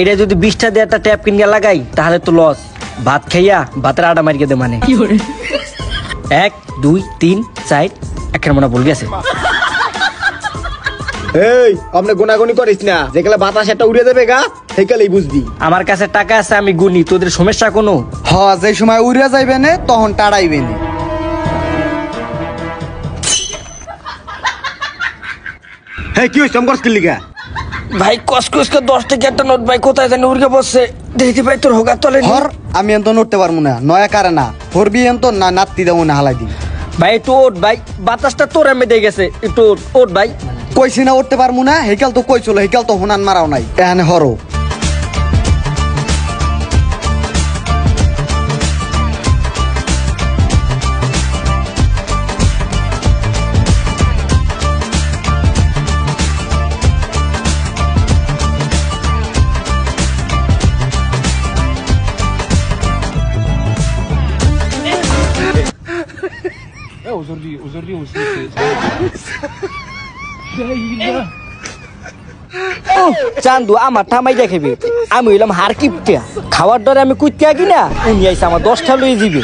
এটা যদি 20টা দিয়ে একটা ট্যাপ কিনে লাগাই তাহলে তো লস। ভাত খাইয়া ভাতের আডা মারিয়ে দে মানে 1 2 3 4 একটা মনে ভুল গেছে। এই আপনি গুনাগুনি করিস না, যেগুলা বাতাস একটা উড়ে দেবে গা সেগুলাই বুঝবি। আমার কাছে টাকা আছে, আমি গুনি, তোদের সমস্যা কোনো? হ, যে সময় উড়ে যাইবে না তখন টাড়াইবে না। হ্যাঁ কি হইছে আমগর লিগা? ভাই কসকসকে 10 টাকা একটা নোট ভাই কোথায় জানি উড়ে বসছে, দেখি ভাই তোর হোগা তলে হর আমি এত নড়তে পারবো না, নয়া কারে না হরবি এত না নাতি দেবো না হালাই দিই। ভাই একটু ওঠ ভাই, বাতাসটা তোর আমি দিয়ে গেছে, একটু ওঠ ভাই। কইছি না উঠতে পারবো না, হেকাল তো কই চলো, হেকাল তো হোনান মারাও নাই এখানে হরো। চান্দু আমার থামাই দেখাবে, আমি হইলাম হার কিপটা, খাওয়ার ডরে আমি কুইতে আগি না, উনি আইসা আমার 10টা লয়ে যাবে।